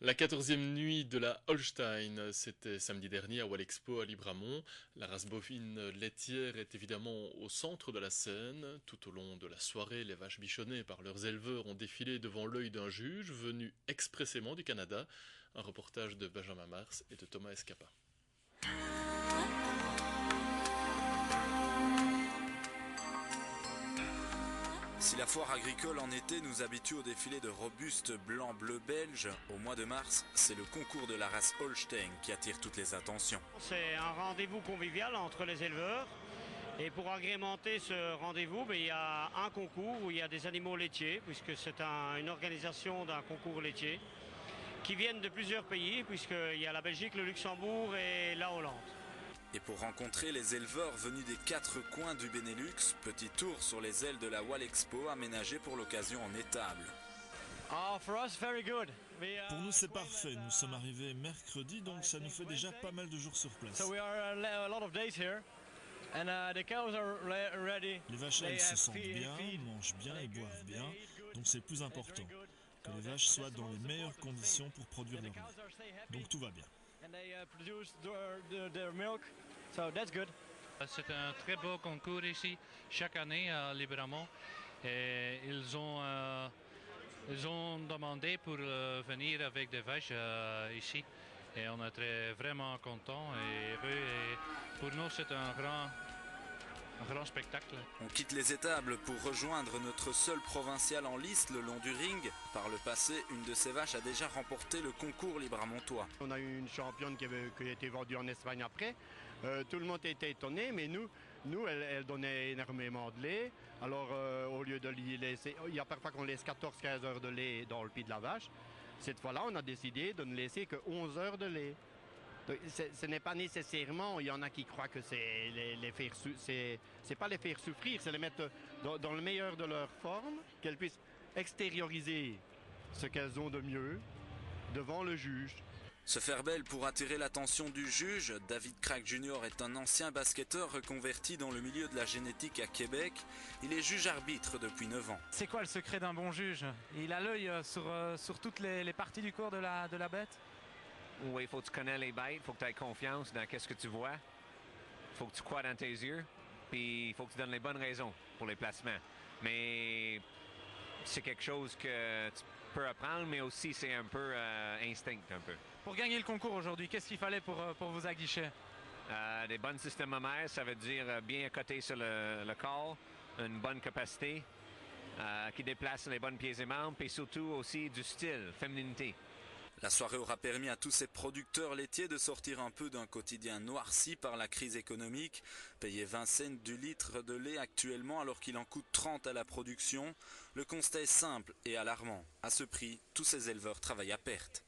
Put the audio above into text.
La 14e nuit de la Holstein, c'était samedi dernier à Wallexpo à Libramont. La race bovine laitière est évidemment au centre de la scène. Tout au long de la soirée, les vaches bichonnées par leurs éleveurs ont défilé devant l'œil d'un juge venu expressément du Canada. Un reportage de Benjamin Mars et de Thomas Escapa. Si la foire agricole en été nous habitue au défilé de robustes blancs-bleus belges, au mois de mars, c'est le concours de la race Holstein qui attire toutes les attentions. C'est un rendez-vous convivial entre les éleveurs. Et pour agrémenter ce rendez-vous, il y a un concours où il y a des animaux laitiers, puisque c'est une organisation d'un concours laitier, qui viennent de plusieurs pays, puisqu'il y a la Belgique, le Luxembourg et la Hollande. Et pour rencontrer les éleveurs venus des 4 coins du Benelux, petit tour sur les ailes de la Wallexpo aménagé pour l'occasion en étable. Pour nous, c'est parfait. Nous sommes arrivés mercredi, donc ça nous fait déjà pas mal de jours sur place. Les vaches, elles se sentent bien, mangent bien et boivent bien, donc c'est le plus important. Que les vaches soient dans les meilleures conditions pour produire leur lait. Donc tout va bien. C'est un très beau concours ici, chaque année à Libramont. Et ils ont demandé pour venir avec des vaches ici. Et on est vraiment contents et heureux. Et pour nous, c'est un grand spectacle. On quitte les étables pour rejoindre notre seul provincial en lice le long du ring. Par le passé, une de ces vaches a déjà remporté le concours libramontois. On a eu une championne qui a été vendue en Espagne après. Tout le monde était étonné, mais nous elle donnait énormément de lait. Alors, au lieu de lui laisser... Il y a parfois qu'on laisse 14-15 heures de lait dans le pied de la vache. Cette fois-là, on a décidé de ne laisser que 11 heures de lait. Ce n'est pas nécessairement, il y en a qui croient que c'est c'est pas les faire souffrir, c'est les mettre dans le meilleur de leur forme, qu'elles puissent extérioriser ce qu'elles ont de mieux devant le juge. Se faire belle pour attirer l'attention du juge, David Crack Jr. est un ancien basketteur reconverti dans le milieu de la génétique à Québec. Il est juge-arbitre depuis 9 ans. C'est quoi le secret d'un bon juge? Il a l'œil sur toutes les parties du corps de la bête? Oui, il faut que tu connais les bêtes, il faut que tu aies confiance dans ce que tu vois, il faut que tu crois dans tes yeux, puis il faut que tu donnes les bonnes raisons pour les placements. Mais c'est quelque chose que tu peux apprendre, mais aussi c'est un peu instinct un peu. Pour gagner le concours aujourd'hui, qu'est-ce qu'il fallait pour vous aguicher? Des bons systémomères, ça veut dire bien accoté sur le corps, une bonne capacité, qui déplace les bonnes pieds et membres, et surtout aussi du style, fémininité. La soirée aura permis à tous ces producteurs laitiers de sortir un peu d'un quotidien noirci par la crise économique. Payer 20 cents du litre de lait actuellement alors qu'il en coûte 30 à la production. Le constat est simple et alarmant. À ce prix, tous ces éleveurs travaillent à perte.